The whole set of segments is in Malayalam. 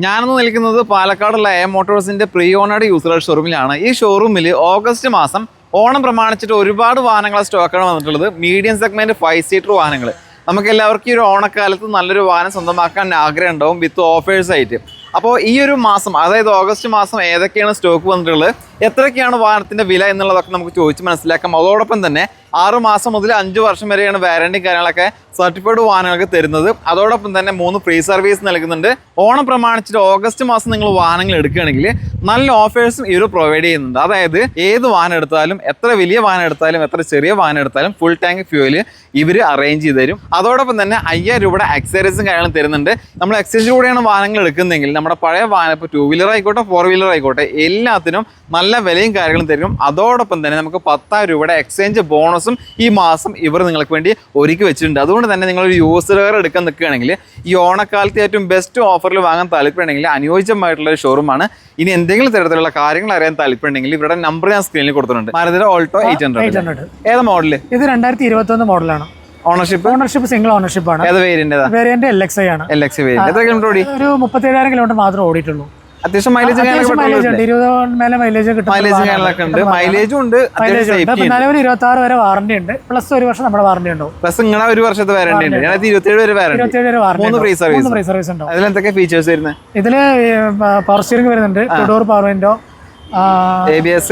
ഞാനൊന്ന് നിൽക്കുന്നത് പാലക്കാടുള്ള എ മോട്ടോഴ്സിന്റെ പ്രീ ഓണേഡ് യൂസർ ഷോറൂമിലാണ്. ഈ ഷോറൂമിൽ ഓഗസ്റ്റ് മാസം ഓണം പ്രമാണിച്ചിട്ട് ഒരുപാട് വാഹനങ്ങൾ സ്റ്റോക്കാണ് വന്നിട്ടുള്ളത്. മീഡിയം സെഗ്മെന്റ് 5 സീറ്റർ വാഹനങ്ങൾ. നമുക്ക് എല്ലാവർക്കും ഈ ഒരു ഓണക്കാലത്ത് നല്ലൊരു വാഹനം സ്വന്തമാക്കാൻ ആഗ്രഹം ഉണ്ടാവും വിത്ത് ഓഫേഴ്സ് ആയിട്ട്. അപ്പോൾ ഈ ഒരു മാസം, അതായത് ഓഗസ്റ്റ് മാസം ഏതൊക്കെയാണ് സ്റ്റോക്ക് വന്നിട്ടുള്ളത്, എത്രയൊക്കെയാണ് വാഹനത്തിൻ്റെ വില എന്നുള്ളതൊക്കെ നമുക്ക് ചോദിച്ച് മനസ്സിലാക്കാം. അതോടൊപ്പം തന്നെ 6 മാസം മുതൽ 5 വർഷം വരെയാണ് വാറണ്ടി കാര്യങ്ങളൊക്കെ സർട്ടിഫൈഡ് വാഹനങ്ങൾക്ക് തരുന്നത്. അതോടൊപ്പം തന്നെ 3 ഫ്രീ സർവീസ് നൽകുന്നുണ്ട്. ഓണം പ്രമാണിച്ചിട്ട് ഓഗസ്റ്റ് മാസം നിങ്ങൾ വാഹനങ്ങൾ എടുക്കുകയാണെങ്കിൽ നല്ല ഓഫേഴ്സും ഇവർ പ്രൊവൈഡ് ചെയ്യുന്നുണ്ട്. അതായത് ഏത് വാഹനം എടുത്താലും, എത്ര വലിയ വാഹനം എടുത്താലും, എത്ര ചെറിയ വാഹനം എടുത്താലും ഫുൾ ടാങ്ക് ഫ്യൂവൽ ഇവർ അറേഞ്ച് ചെയ്ത് തരും. അതോടൊപ്പം തന്നെ 5000 രൂപയുടെ അക്സസറീസും കാര്യങ്ങളും തരുന്നുണ്ട്. നമ്മൾ എക്സ്ചേഞ്ചിലൂടെയാണ് വാഹനങ്ങൾ എടുക്കുന്നതെങ്കിൽ നമ്മുടെ പഴയ വാഹനം, ഇപ്പോൾ 2 വീലർ ആയിക്കോട്ടെ 4 വീലർ ആയിക്കോട്ടെ, എല്ലാത്തിനും നല്ല വിലയും കാര്യങ്ങളും തരും. അതോടൊപ്പം തന്നെ നമുക്ക് 10,000 രൂപയുടെ എക്സ്ചേഞ്ച് ബോണസും ഈ മാസം ഇവർ നിങ്ങൾക്ക് വേണ്ടി ഒരുക്കി വെച്ചിട്ടുണ്ട്. അതുകൊണ്ട് തന്നെ നിങ്ങളൊരു യൂസർ കാർ എടുക്കാൻ നിൽക്കുകയാണെങ്കിൽ ഈ ഓണക്കാലത്ത് ഏറ്റവും ബെസ്റ്റ് ഓഫറിൽ വാങ്ങാൻ താല്പര്യമുണ്ടെങ്കിൽ അനുയോജ്യമായിട്ടുള്ള ഒരു ഷോറൂമാണ്. ഇനി എന്തെങ്കിലും തരത്തിലുള്ള കാര്യങ്ങൾ അറിയാൻ താല്പര്യമുണ്ടെങ്കിൽ ഇവരുടെ നമ്പർ ഞാൻ സ്ക്രീനിൽ കൊടുത്തിട്ടുണ്ട്. മാരുതിയുടെ ഓൾട്ടോ 800. ഏതാ മോഡല്? ഇത് 2021 മോഡലാണ്. ഓണർഷിപ്പ് സിംഗിൾ ഓണർഷിപ്പ് ആണ്. ഏത് വേരിയന്റ്? LXi ആണ്. LXi variant. എത്ര കിലോമീറ്റർ ഓടി? ഒരു 37,000 കിലോമീറ്റർ മാത്രമേ ഓടിയിട്ടുള്ളൂ. അത്യാവശ്യം മൈലേജ് ഉണ്ട്. മൈലേജും ഉണ്ട്. നിലവിൽ 26 വരെ വാറണ്ടി ഉണ്ട്. പ്ലസ് 1 വർഷം നമ്മുടെ വാറണ്ടി ഉണ്ടാവും. പ്ലസ് നിങ്ങളുടെ 1 വർഷത്തെ വാറണ്ടി ഉണ്ട്. 27 വരെ വാറണ്ടി. 3 ഫ്രീ സർവീസ് ഉണ്ടാവും. അതിൽ എന്തൊക്കെ ഫീച്ചേഴ്സ് വരുന്നത്? ഇതില് പവർ സ്റ്റിയറിംഗ് വരുന്നുണ്ട്, 2 ഡോർ പവർ വിൻഡോ, ABS,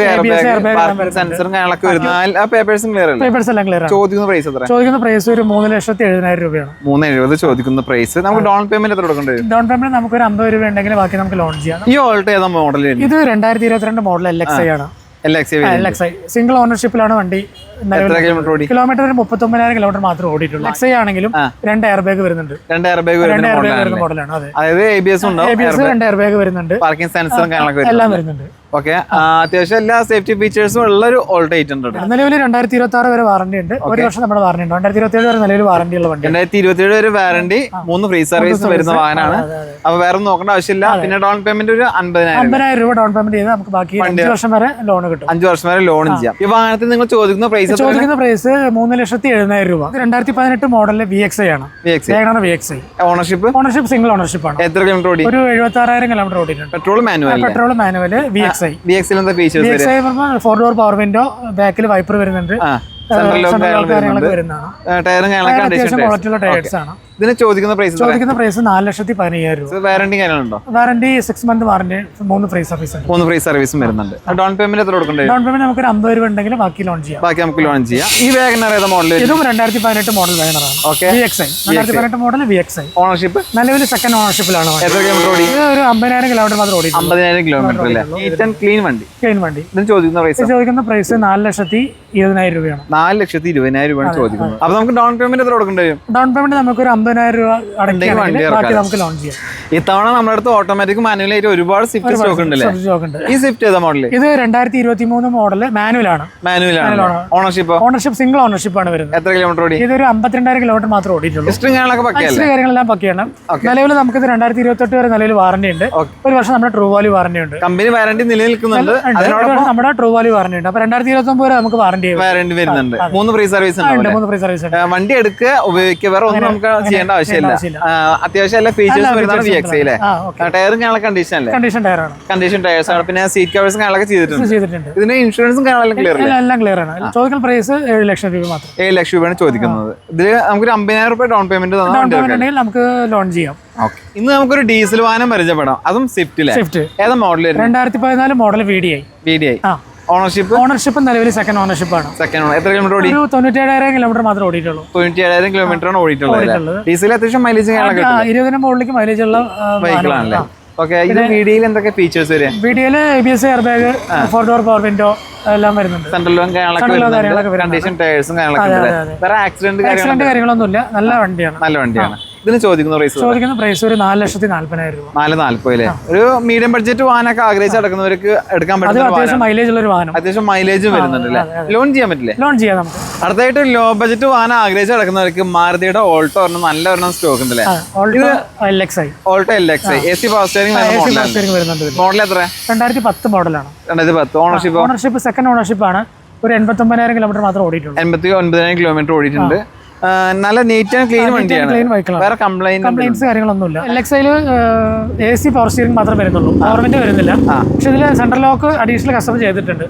സെൻസറും കാര്യങ്ങളൊക്കെ വരുന്നത്. ആ പേപ്പേഴ്സും ക്ലിയർ അല്ലേ? പേപ്പേഴ്സ് എല്ലാം ക്ലിയർ ആണ്. ചോദിക്കുന്ന പ്രൈസ് എത്ര? ചോദിക്കുന്ന പ്രൈസ് ഒരു 3,70,000 രൂപയാണ്. 370 ചോദിക്കുന്ന പ്രൈസ്. നമുക്ക് ഡൗൺ പേയ്മെന്റ് എത്ര കൊടുക്കേണ്ടി വരും? ഡൗൺ പേയ്മെന്റ് നമുക്ക് ഒരു 50 രൂപ ഉണ്ടെങ്കിൽ ബാക്കി നമുക്ക് ലോൺ ചെയ്യാം. ഈ ഓൾട്ടോ ഏതാ മോഡൽ? ഇത് 2022 മോഡൽ LXi ആണ്. LXi സിംഗിൾ ഓണർഷിപ്പിലാണ് വണ്ടി. കിലോമീറ്റർ 39,000 കിലോമീറ്റർ മാത്രമേ ഓടിയിട്ടുള്ളൂ. LXi ആണെങ്കിലും 2 എയർ ബാഗ് വരുന്നുണ്ട്. 2 എയർ ബാഗ് വരുന്ന മോഡലാണ്. അതായത് ABS 2 എയർ ബാഗ് വരുന്നുണ്ട്. പാർക്കിംഗ് സെൻസറും കാര്യങ്ങളൊക്കെ എല്ലാം വരുന്നുണ്ട്. ഓക്കെ, അത്യാവശ്യം എല്ലാ സേഫ്റ്റി ഫീച്ചേഴ്സും ഉള്ള ഒരു ഓൾട്ടോ 800. നിലവിൽ 2026 വരെ വാറണ്ടി ഉണ്ട്. 1 വർഷം നമ്മുടെ വാറണ്ടി ഉണ്ട്. 2027 വരെ നിലവിൽ വാറണ്ടി ഉള്ള വണ്ടി. 2027 വരെ വാറണ്ടി, 3 ഫ്രീ സർവീസ് വരുന്ന വാഹനമാണ്. അപ്പൊ വേറെ നോക്കേണ്ട ആവശ്യമില്ല. പിന്നെ ഡൗൺ പേയ്മെന്റ് ഒരു 50,000 രൂപ ഡൗൺ പേയ്മെന്റ് ചെയ്താൽ നമുക്ക് ബാക്കി 5 വർഷം വരെ ലോൺ കിട്ടും. 5 വർഷം വരെ ലോൺ ചെയ്യാം. ഈ വാഹനത്തിന് നിങ്ങൾ ചോദിക്കുന്ന പ്രൈസ് 3,70,000 രൂപ. 2018 മോഡലിൽ VXi ആണ്. VXi ഓണർഷിപ്പ് സിംഗിൾ ഓണർഷിപ്പ് ആണ്. എത്ര കിലോമീറ്റർ ഓടി? ഒരു 76,000 കിലോമീറ്റർ ഓടിയിട്ടുണ്ട്. Petrol manual. VXi എന്താ ഫീച്ചേഴ്സ്? 4 ഡോർ പവർ വിൻഡോ, ബാക്കിൽ വൈപ്പർ വരുന്നുണ്ട്, ടയറും ടയേഴ്സ് ആണ്. ഇതിന് ചോദിക്കുന്ന പ്രൈസ് 4,15,000 രൂപ. വാറണ്ടി കാര്യങ്ങളുണ്ടോ? Warranty 6 month warranty, 3 free service. 3 free സർവീസും വരുന്നുണ്ട്. ഡൗൺ പേയ്മെന്റ് എത്ര കൊടുക്കണ്ടേ? ഡൗൺ പേയ്മെന്റ് നമുക്ക് 50 രൂപ ഉണ്ടെങ്കിൽ ബാക്കി ലോൺ ചെയ്യാം. ഈ വാഗണർ ഏതാ മോഡൽ? ഇതും 2018 മോഡൽ വാഗണറാണ്. VXi 2018 model VXi. ഓണർഷിപ്പ് നിലവിൽ സെക്കൻഡ് ഓണർഷിപ്പിലാണ്. എത്ര കിലോമീറ്റർ ഓടി? ഒരു 50,000 കിലോമീറ്റർ മാത്രം ഓടി. 50,000 കിലോമീറ്റർ അല്ലേ? ക്ലീൻ വണ്ടി. ഇതിന് ചോദിക്കുന്ന പ്രൈസ് 4,20,000 രൂപയാണ്. 4,20,000 രൂപയാണ് ചോദിക്കുന്നത്. അപ്പൊ നമുക്ക് ഡൗൺ പേയ്മെന്റ് എത്ര കൊടുക്കേണ്ടി വരും? ഡൗൺ പേയ്മെന്റ് നമുക്ക് ഒരു 50,000 രൂപ ബാക്കി നമുക്ക് ലോൺ ചെയ്യാം. ഇത്തവണ നമ്മുടെ അടുത്ത് ഓട്ടോമാറ്റിക് മാനുവലായിട്ട് ഒരുപാട് സ്വിഫ്റ്റ് സ്റ്റോക്ക് ഉണ്ടല്ലേ? ഈ സ്വിഫ്റ്റ് ഏതാ മോഡൽ? ഇത് 2023 മോഡൽ മാനുവലാണ്. ഓണർഷിപ്പ് സിംഗിൾ ഓണർഷിപ്പ് ആണ് വരുന്നത്. എത്ര കിലോമീറ്റർ ഓടി? ഇതൊരു 52,000 കിലോമീറ്റർ മാത്രം ഓടിയിട്ടുള്ളൂ. കാര്യങ്ങളെല്ലാം പക്കയാണ്. നിലവിൽ നമുക്ക് 2028 വരെ നിലവിൽ വാറണ്ടി ഉണ്ട്. 1 വർഷം നമ്മുടെ ട്രൂ വാല്യൂ വാറണ്ടി ഉണ്ട്. കമ്പനി വാറണ്ടി നിലനിൽക്കുന്നുണ്ട്. നമ്മുടെ ട്രൂ വാല്യൂ വാറണ്ടി ഉണ്ട്. അപ്പൊ 2029 വരെ നമുക്ക് വാറണ്ടി വരുന്നുണ്ട്. 3 ഫ്രീ സർവീസ് ഉണ്ട്. വണ്ടി എടുക്കുക, ഉപയോഗിക്കുക, വേറെ ഒന്നും നമുക്ക് ചെയ്യേണ്ട ആവശ്യമില്ല. അത്യാവശ്യം എല്ലാ ഫീച്ചേഴ്സ് വരുന്നതാണ് VXi അല്ലേ? ടയറും കണ്ടീഷൻ ടയർസ് ആണ്. പിന്നെ സീറ്റ് കവേഴ്സും കാര്യങ്ങളൊക്കെ ചെയ്തിട്ടുണ്ട്. ഇതിന് ഇൻഷുറൻസും കാര്യങ്ങളെല്ലാം എല്ലാം ക്ലിയർ ആണ്. ചോദിക്കുന്ന പ്രൈസ് 7 ലക്ഷം രൂപ മാത്രം. 7 ലക്ഷം രൂപയാണ് ചോദിക്കുന്നത്. ഇതിൽ നമുക്ക് 50,000 രൂപ ഡൗൺ പേയ്മെന്റ് നമുക്ക് ലോൺ ചെയ്യാം. ഇന്ന് നമുക്കൊരു ഡീസൽ വാഹനം പരിചയപ്പെടാം. അതും സ്വിഫ്റ്റ്. ഏതാ മോഡൽ? 2014 model VDI. ഓണർഷിപ്പ് നിലവിൽ സെക്കൻഡ് ഓണർഷിപ്പ് ആണ്. എത്ര കിലോമീറ്റർ ഓടി? 97,000 കിലോമീറ്റർ മാത്രമേ ഓടിയിട്ടുള്ളൂ. 97,000 കിലോമീറ്റർ ആണ് ഓടിയിട്ടുള്ളത്. ഡീസൽ അത്യാവശ്യം മൈലേജ് 20 മുകളിലേക്ക് മൈലേജ് ഉള്ള ബൈക്കുകളാണല്ലേ? VDIയിൽ എന്തൊക്കെ ഫീച്ചേഴ്സ് വരും? VDIയിൽ ABS, air bag, 4 door power window എല്ലാം വരുന്നുണ്ട്. സെൻട്രൽ ലോക്ക് കണ്ടീഷൻ ടയേഴ്സും വേറെ ആക്സിഡന്റ് കാര്യങ്ങളൊന്നുമില്ല. നല്ല വണ്ടിയാണ്. ഇതിന് ചോദിക്കുന്ന പ്രൈസ് ഒരു 4,40,000 രൂപ. 4,40,000 ഒരു മീഡിയം ബഡ്ജറ്റ് വാഹനമൊക്കെ ആഗ്രഹിച്ച് നടക്കുന്നവർക്ക് എടുക്കാൻ പറ്റുന്ന അത്യാവശ്യം മൈലേജ് ഉള്ള ഒരു വാഹനം. അത്യാവശ്യം മൈലേജും വരുന്നുണ്ട്. ലോൺ ചെയ്യാൻ പറ്റില്ലേ? ലോൺ ചെയ്യാം നമുക്ക്. അടുത്തായിട്ട് ലോ ബഡ്ജറ്റ് വാഹനം ആഗ്രഹിച്ച് നടക്കുന്നവർക്ക് മാരുതിയുടെ ഓൾട്ടോ നല്ല ഒരെണ്ണം സ്റ്റോക്ക് ഉണ്ടല്ലേ? Alto LXi AC power steering വരുന്നുണ്ട്. മോഡൽ എത്ര? 2010 മോഡലാണ്. 2010. ഓണർഷിപ്പ് സെക്കൻഡ് ഓണർഷിപ്പ് ആണ്. ഒരു 89,000 കിലോമീറ്റർ മാത്രം ഓടിയിട്ടുണ്ട്. 89,000 കിലോമീറ്റർ ഓടിയിട്ടുണ്ട്. നല്ല നീറ്റ് ആൻഡ് ക്ലീൻ വണ്ടിയാണ്. ക്ലീൻ വെഹിക്കിളാണ്. വേറെ കംപ്ലൈൻസ് കാര്യങ്ങളൊന്നുമില്ല. LXI AC പവർ സ്റ്റിയറിംഗ് മാത്രമേ വരുന്നുള്ളൂ, പവർ വിൻഡോ വരുന്നില്ല. പക്ഷെ ഇതിൽ സെൻട്രൽ ലോക്ക് അഡീഷണൽ കസ്റ്റമർ ചെയ്തിട്ടുണ്ട്.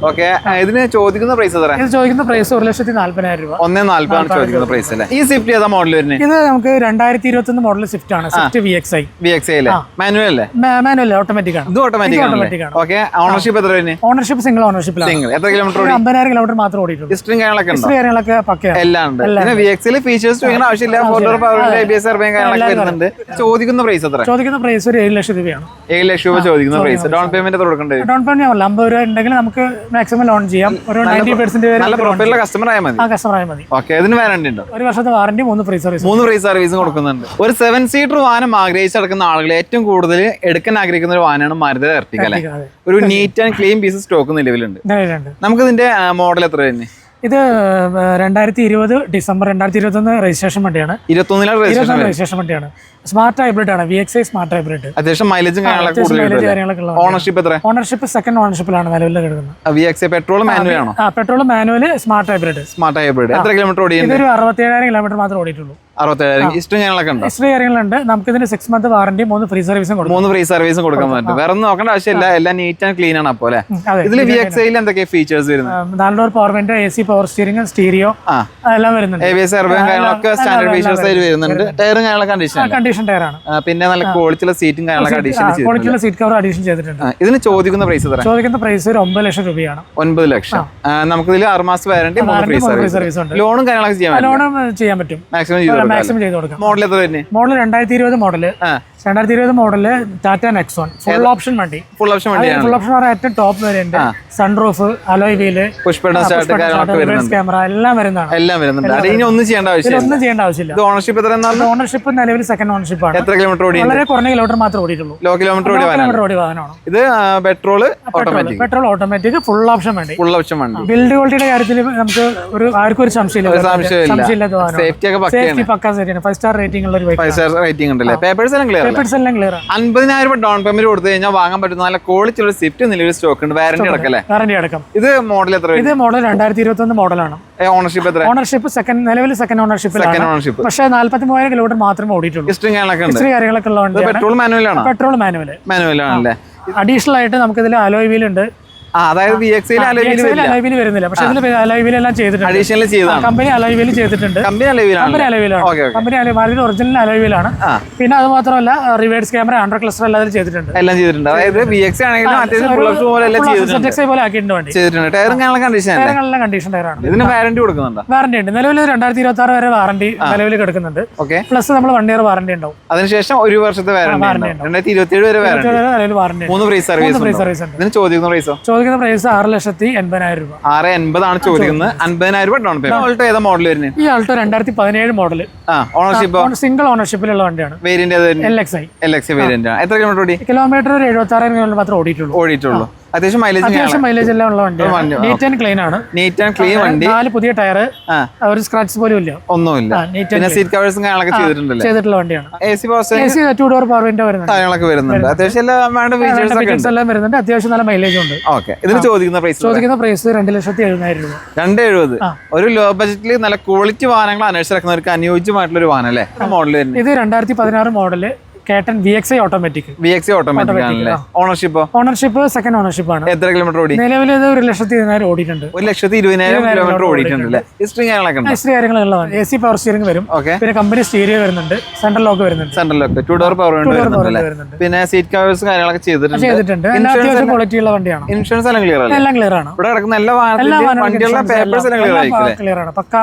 ഓക്കെ, ഇതിന് ചോദിക്കുന്ന പ്രൈസ് എത്ര? ഇത് ചോദിക്കുന്ന പ്രൈസ് 1,40,000 രൂപ. 1,40,000 ചോദിക്കുന്ന പ്രൈസ് അല്ലേ? ഈ സ്വിഫ്റ്റ് ഏതാ മോഡൽ വരുന്നത്? ഇത് നമുക്ക് 2021 മോഡൽ സ്വിഫ്റ്റ് ആണ്. Swift VXI. അല്ലേ? മാനുവൽ അല്ലേ? മാനുവൽ ഓട്ടോമാറ്റിക് ആണ്. ഇത് ഓട്ടോമാറ്റിക് ആണ്. ഓക്കെ, ഓണർഷിപ്പ് എത്ര വരുന്നത്? ഓണർഷിപ്പ് സിംഗിൾ ഓണർഷിപ്പിലാണ്. എത്ര കിലോമീറ്റർ? 50,000 കിലോമീറ്റർ മാത്രം ഓടിയിട്ടുണ്ട്. ഹിസ്റ്ററിയും കാര്യങ്ങളൊക്കെ കാര്യങ്ങളൊക്കെ പക്കയാണ്. എല്ലാം ഉണ്ട്. പിന്നെ VXI ഫീച്ചേഴ്സ് ചോദിക്കുന്ന ആവശ്യമില്ല. 4 പവർ ABS കാര്യങ്ങളൊക്കെ വരുന്നുണ്ട്. ചോദിക്കുന്ന പ്രൈസ് എത്ര? ചോദിക്കുന്ന പ്രൈസ് ഒരു 7 ലക്ഷം രൂപയാണ്. 7 ലക്ഷം രൂപ ചോദിക്കുന്ന പ്രൈസ്. ഡൗൺ പേയ്മെന്റ് എത്ര കൊടുക്കേണ്ടി വരും? ഡൗൺ പേയ്മെന്റ് 50 രൂപ ഉണ്ടെങ്കിൽ നമുക്ക് മാക്സിമം ലോൺ ചെയ്യാം. ഒരു 90% വരെ നല്ല പ്രൊഫൈലുള്ള കസ്റ്റമർ ആയാൽ മതി. കസ്റ്റമർ ആയാൽ മതി. ഓക്കെ, ഇതിന് വാറന്റി ഉണ്ടോ? 1 വർഷത്തെ വാറന്റി, 3 ഫ്രീ സർവീസ്. 3 ഫ്രീ സർവീസും കൊടുക്കുന്നുണ്ട്. ഒരു 7 സീറ്റർ വാഹനം ആഗ്രഹിച്ചെടുക്കുന്ന ആളുകൾ ഏറ്റവും കൂടുതൽ എടുക്കാൻ ആഗ്രഹിക്കുന്ന ഒരു വാഹനമാണ് മാരുതി എർട്ടിഗ അല്ലേ? ഒരു neat and clean piece stock നിലവിലുണ്ട്. നമുക്ക് ഇതിന്റെ മോഡൽ എത്ര തന്നെ? ഇത് 2020 ഡിസംബർ 2021 രജിസ്ട്രേഷൻ വണ്ടിയാണ്. 21 രജിസ്ട്രേഷൻ വണ്ടിയാണ്. സ്മാർട്ട് ഹൈബ്രിഡ് ആണ്. VXI smart hybrid. അത്യാവശ്യം മൈലേജും കാര്യങ്ങളൊക്കെ. ഓണർഷിപ്പ് എത്ര? ഓണർഷിപ്പ് സെക്കൻഡ് ഓണർഷിപ്പിലാണ് നിലവിൽ കിടക്കുന്നത്. VXI പെട്രോൾ മാനുവൽ ആണോ? Petrol manual smart hybrid. എത്ര കിലോമീറ്റർ ഓടിയുണ്ട്? ഇതൊരു 67,000 കിലോമീറ്റർ മാത്രമേ ഓടിയിട്ടുള്ളൂ. 67,000. ഹിസ്റ്ററി കാര്യങ്ങളൊക്കെ ഉണ്ടോ? ഹിസ്റ്ററി കാര്യങ്ങളുണ്ട്. നമുക്ക് ഇതിന് 6 മന്ത് വാറന്റി, 3 ഫ്രീ സർവീസും കൊടുക്കും. 3 ഫ്രീ സർവീസും കൊടുക്കാൻ പറ്റും. വേറെ ഒന്നും നോക്കേണ്ട ആവശ്യമില്ല. എല്ലാം നീറ്റ് ആൻഡ് ക്ലീൻ ആണ്. അപ്പോൾ ഇതിൽ VXI എന്തൊക്കെ ഫീച്ചേഴ്സ് വരുന്നത്? 4 door power window, AC power steering, stereo എല്ലാം വരുന്നുണ്ട്. ABS കാര്യങ്ങളൊക്കെ സ്റ്റാൻഡേർഡ് ഫീച്ചേഴ്സ് ആയിട്ട് വരുന്നുണ്ട്. ടയറും കാര്യങ്ങളൊക്കെ കണ്ടീഷൻ ടയർ ആണ്. പിന്നെ നല്ല ക്വാളിറ്റിയുള്ള സീറ്റും കാര്യങ്ങളൊക്കെ ക്വാളിറ്റിയുള്ള സീറ്റ് കവർ അഡീഷൻ ചെയ്തിട്ടുണ്ട്. ഇതിന് ചോദിക്കുന്ന പ്രൈസ് എത്ര? ചോദിക്കുന്ന പ്രൈസ് 9 ലക്ഷം രൂപയാണ്. 9 ലക്ഷം. നമുക്ക് ഇതിൽ 6 മാസം വാറന്റി, 3 ഫ്രീ സർവീസ് ഉണ്ട്. ലോണും കാര്യങ്ങളൊക്കെ ചെയ്യാൻ പറ്റും. മാക്സിമം ചെയ്ത് കൊടുക്കാം. മോഡൽ എത്ര വരുന്നത്? Model 2020 model. 2020 model Tata Nexon full option വണ്ടി. ഫുൾ ഓപ്ഷൻ ഏറ്റവും top variant. Sunroof, alloy wheel, camera എല്ലാം വരുന്നതാണ്. ഒന്നും ചെയ്യേണ്ട ആവശ്യമില്ല. ഓണർഷിപ്പ് നിലവിൽ സെക്കൻഡ് ഓണർഷിപ്പ് ആണ്. എത്ര കിലോമീറ്റർ ഓടി? വളരെ കുറഞ്ഞ കിലോമീറ്റർ മാത്രമേ ഓടിയിട്ടുള്ളൂ. ലോ കിലോമീറ്റർ ഓടി വാഹനമാണ് ഇത്. പെട്രോൾ ഓട്ടോമാറ്റിക് ഫുൾ ഓപ്ഷൻ വണ്ടി. വണ്ടി. ബിൽഡ് ക്വാളിറ്റിയുടെ കാര്യത്തിൽ നമുക്ക് ആർക്കും ഒരു സംശയമില്ല. സേഫ്റ്റി പക്കാ ശരിയാണ്. 5 സ്റ്റാർ റേറ്റിംഗ് ഉള്ള ഒരു 5 സ്റ്റാർ റേറ്റിംഗ് ഉണ്ടല്ലേ? പേപ്പേഴ്സ് എല്ലാം ക്ലിയർ. 50,000 രൂപ ഡൗൺ പേയ്മെന്റ് കൊടുത്തു കഴിഞ്ഞാൽ വാങ്ങാൻ പറ്റുന്ന നല്ല ക്വാളിറ്റി ഉള്ള സ്വിഫ്റ്റ് നിലവിൽ സ്റ്റോക്ക് ഉണ്ട്. വാറന്റി അടക്കം. ഇത് മോഡൽ എത്ര? ഇത് മോഡൽ 2021 മോഡലാണ്. ഓണർഷിപ്പ് എത്ര? ഓണർഷിപ്പ് നിലവിൽ സെക്കൻഡ് ഓണർഷിപ്പ്. പക്ഷേ 43,000 കിലോമീറ്റർ മാത്രമേ ഓടിയിട്ടുള്ളൂ. ഹിസ്റ്ററി കാര്യങ്ങളൊക്കെ ഉള്ളതുകൊണ്ട്. പെട്രോൾ മാനുവൽ ആണല്ലേ? അഡീഷണൽ ആയിട്ട് നമുക്ക് ഇതിൽ അലോയ് വീൽ ഉണ്ട്. അതായത് VXI അലോയ് വീൽ വരുന്നില്ല. പക്ഷേ ഇതിൽ അലോയ് വീൽ എല്ലാം ചെയ്തിട്ടുണ്ട്. കമ്പനി അലോയ് വീൽ ചെയ്തിട്ടുണ്ട്. കമ്പനി മാരുതി ഒറിജിനൽ അലോയ് വീലാണ്. പിന്നെ അത് മാത്രമല്ല റിവേഴ്സ് ക്യാമറ, അണ്ടർ ക്ലസ്റ്റർ എല്ലാം ചെയ്തിട്ടുണ്ട്. അതായത് VXI പോലെ ആക്കിയിട്ടുണ്ട് വണ്ടി. കണ്ടീഷൻ ടയറാണ്. ഇതിന് വാറന്റി കൊടുക്കുന്നുണ്ട്. വാറന്റി ഉണ്ട്. നിലവിൽ 2026 വരെ വാറന്റി നിലവിൽ കിടക്കുന്നുണ്ട്. പ്ലസ് നമ്മൾ 1 ഇയർ വാറന്റി ഉണ്ടാവും. അതിനുശേഷം 1 വർഷത്തെ വാറന്റി 2027 വരെ വാറന്റി. 3 ഫ്രീ സർവീസ് ഉണ്ട്. ഇതിന് ചോദിക്കുന്ന പ്രൈസ് 6,80,000 രൂപ. 6,80,000 ആണ് ചോദിക്കുന്നത്. 50,000 രൂപ ഡൗൺ പേയ്മെന്റ്. ഓൾട്ടോ ഏതാ മോഡൽ വരുന്നത്? ഈ ആൾട്ടോ 2017 മോഡൽ. ഓണർഷിപ്പ് സിംഗിൾ ഓണർഷിപ്പിലുള്ള വണ്ടിയാണ്. Variant LXI variant. എത്ര കിലോമീറ്റർ ഓടി? കിലോമീറ്റർ 76,000 കിലോമീറ്റർ മാത്രമേ ഓടിയിട്ടുള്ളൂ. അത്യാവശ്യം മൈലേജ് എല്ലാം ഉള്ള വണ്ടിയാണ്. നീറ്റ് ആൻഡ് ക്ലീൻ ആണ്. 4 പുതിയ ടയർ, ഒരു സ്ക്രാച്ച് പോലും ഇല്ല. ഒന്നുമില്ല. സീറ്റ് കവേഴ്സും ചെയ്തിട്ടുള്ള വണ്ടിയാണ്. AC 2 ഡോർ പവർ വിൻഡോ വരുന്നുണ്ട്. അത്യാവശ്യം എല്ലാം വരുന്നുണ്ട്. അത്യാവശ്യം നല്ല മൈലേജ് ഉണ്ട്. ഇതിന് ചോദിക്കുന്ന പ്രൈസ് 2,70,000 രൂപ. 270. ഒരു ലോ ബജറ്റിൽ നല്ല ക്വാളിറ്റി വാഹനങ്ങൾ അന്വേഷിച്ചിറക്കുന്നവർക്ക് അനുയോജ്യമായിട്ടുള്ള ഒരു വാഹനം അല്ലേ? മോഡൽ ഇത് 2016 മോഡല്. കേട്ടൻ VXI ഓട്ടോമാറ്റിക് ആണല്ലേ? ഓണർഷിപ്പ് സെക്കൻഡ് ഓണർഷിപ്പ് ആണ്. എത്ര കിലോമീറ്റർ ഓടി? നിലവിൽ 1,20,000 ഓടിയിട്ടുണ്ട്. 1,20,000 കിലോമീറ്റർ ഓടിയിട്ടുണ്ട്. ഹിസ്റ്ററി കാര്യങ്ങളൊക്കെ AC പവർ സ്റ്റിയറിംഗ് വരും. പിന്നെ കമ്പനി സ്റ്റീരിയോ വരുന്നുണ്ട്. സെൻട്രൽ ലോക്ക് വരുന്നുണ്ട്. 2 ഡോർ പവർ വരുന്നുണ്ട്. പിന്നെ സീറ്റ് കവേഴ്സ് കാര്യങ്ങളൊക്കെ ചെയ്തിട്ടുണ്ട്. അത്യാവശ്യം ക്വാളിറ്റി ഉള്ള വണ്ടിയാണ്. ഇൻഷുറൻസ് എല്ലാം ക്ലിയർ ആണ്. ഇവിടെ കിടക്കുന്ന എല്ലാ ക്ലിയർ ആണ്. പക്ക.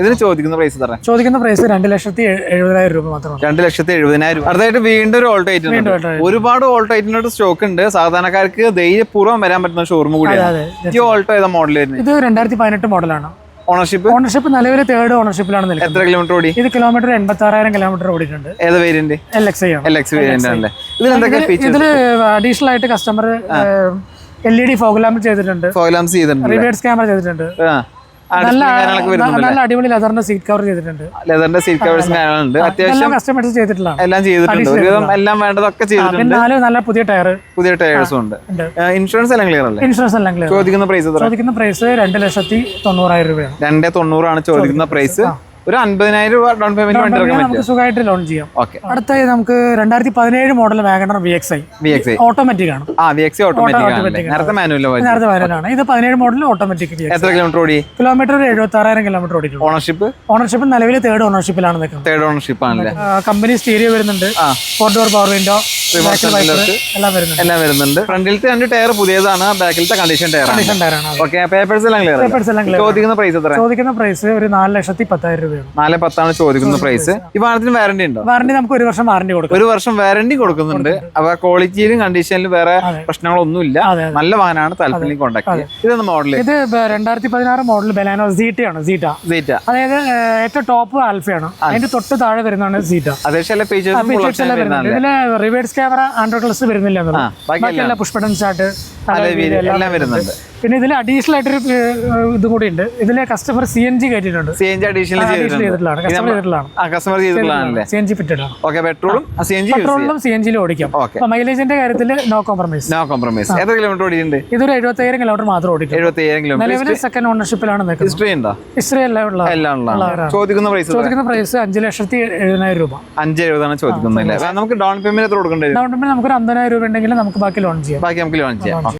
ഇതിന് ചോദിക്കുന്ന പ്രൈസ് 2,70,000 രൂപ മാത്രമാണ്. 2,70,000. അടുത്തായിട്ട് വീണ്ടും ഒരു ഓൾട്ടോ ഐറ്റം. ഒരുപാട് ഓൾട്ടോ ഐറ്റം സ്റ്റോക്ക് ഉണ്ട്. സാധാരണക്കാർക്ക് ധൈര്യപൂർവ്വം വരാൻ പറ്റുന്ന ഷോറൂം കൂടിയാണ്. ഈ ഓൾട്ടോ ഏതാ മോഡൽ വരുന്നത്? ഇത് 2018 മോഡലാണ്. ഓണർഷിപ്പ് നിലവിൽ 3rd ഓണർഷിപ്പിലാണ് നിൽക്കുന്നത്. എത്ര കിലോമീറ്റർ ഓടി? ഇത് കിലോമീറ്റർ 86,000 കിലോമീറ്റർ ഓടിയിട്ടുണ്ട്. ഏത് വേരിയന്റ്? LXI വേരിയന്റ് ആണല്ലേ? ഇതിൽ അഡീഷണൽ ആയിട്ട് കസ്റ്റമർ LED ഫോഗ് ലാമ്പ് ചെയ്തിട്ടുണ്ട്. റിവേഴ്സ് ക്യാമറ ചെയ്തിട്ടുണ്ട്. നല്ല അടിപൊളി ലെതറിന്റെ സീറ്റ് കവർ ചെയ്തിട്ടുണ്ട്. ലെതറിന്റെ സീറ്റ് കവേഴ്സും കാര്യങ്ങളുണ്ട്. അത്യാവശ്യം കസ്റ്റമൈസ് ചെയ്തിട്ടുള്ള എല്ലാം ചെയ്തിട്ടുണ്ട്. ഒരുവിധം എല്ലാം വേണ്ടതൊക്കെ ചെയ്തിട്ടുണ്ട്. നല്ല പുതിയ ടയർസും ഉണ്ട്. ഇൻഷുറൻസ് എല്ലാം ക്ലിയർ അല്ലേ? ഇൻഷുറൻസ് എല്ലാം ക്ലിയർ. ചോദിക്കുന്ന പ്രൈസ് 2,90,000 രൂപയാണ്. 2,90,000 ചോദിക്കുന്ന പ്രൈസ്. ഒരു 50,000 രൂപ ഡൗൺ പേയ്മെന്റ് നമുക്ക് സുഖമായിട്ട് ലോൺ ചെയ്യാം. അടുത്തായി നമുക്ക് 2017 മോഡൽ വാഗണർ VXI ഓട്ടോമാറ്റിക് ആണ്. VXI automatic. നേരത്തെ മാനുവലാണ്. ഇത് 17 മോഡൽ ഓട്ടോമാറ്റിക്. എത്ര കിലോമീറ്റർ ഓടി? കിലോമീറ്റർ 76,000 കിലോമീറ്റർ ഓടിയിട്ടുണ്ട്. ഓണർഷിപ്പ് നിലവിൽ തേർഡ് ഓണർഷിപ്പിലാണ് നിൽക്കുന്നത്. തേർഡ് ഓണർഷിപ്പ് ആണല്ലേ? കമ്പനി സ്റ്റീരിയോ വരുന്നുണ്ട്. 4 ഡോർ പവർ വിൻഡോ എല്ലാം വരുന്നുണ്ട്. ഫ്രണ്ടിലത്തെ 2 ടയർ പുതിയതാണ്. ബാക്കിലത്തെ കണ്ടീഷൻ ടയർ ആണ്. പേപ്പേഴ്സ് എല്ലാം ക്ലിയർ. ചോദിക്കുന്ന പ്രൈസ് എത്ര? ചോദിക്കുന്ന പ്രൈസ് ഒരു 4,10,000 രൂപയാണ്. 4,10,000 ചോദിക്കുന്ന പ്രൈസ്. ഈ വാഹനത്തിന് വാറന്റി ഉണ്ടോ? വാറന്റി നമുക്ക് 1 വർഷം വാറന്റി കൊടുക്കും. 1 വർഷം വാറന്റി കൊടുക്കുന്നുണ്ട്. അപ്പൊ ക്വാളിറ്റിയിലും കണ്ടീഷനിലും വേറെ പ്രശ്നങ്ങളൊന്നുമില്ല. നല്ല വാഹനമാണ്. താല്പര്യം കോൺടാക്ട് ചെയ്യാം. ഇതൊന്ന് മോഡൽ. ഇത് 2016 മോഡൽ ബെലാനോ സീറ്റ ആണ്. സീറ്റ അതായത് ഏറ്റവും ടോപ്പ് ആൽഫയാണ്. അതിന്റെ തൊട്ട് താഴെ വരുന്നതാണ് സീറ്റ. ഇതില് റിവേഴ്സ് ക്യാമറ ആൻഡ്രോയിഡ് ക്ലസ്റ്റർ വരുന്നില്ല. പുഷ് ബട്ടൺ സ്റ്റാർട്ട് എല്ലാം വരുന്നുണ്ട്. പിന്നെ ഇതിൽ അഡീഷണൽ ആയിട്ടൊരു ഇതും കൂടി ഉണ്ട്. ഇതിലെ കസ്റ്റമർ CNG കയറ്റിയിട്ടുണ്ട്. പെട്രോളിലും CNG ഓടിക്കാം. മൈലേജിന്റെ കാര്യത്തിൽ നോ കോംപ്രമൈസ്. എത്ര കിലോമീറ്റർ ഓടിയിട്ടുണ്ട്? ഇതൊരു 77,000 കിലോമീറ്റർ മാത്രം ഓടിക്കും. 77,000 കിലോമീറ്റർ. നിലവിൽ സെക്കൻഡ് ഓണർഷിപ്പിലാണ് നിൽക്കുന്നത്. ഹിസ്റ്ററി എല്ലാം ചോദിക്കുന്ന പ്രൈസ് 5,70,000 രൂപ. 5,70,000 ചോദിക്കുന്നത്. നമുക്ക് ഡൗൺ പേയ്മെന്റ് എത്ര കൊടുക്കേണ്ടി വരും? ഡൗൺ പേയ്മെന്റ് നമുക്ക് 50,000 രൂപ ഉണ്ടെങ്കിൽ നമുക്ക് ബാക്കി ലോൺ ചെയ്യാം.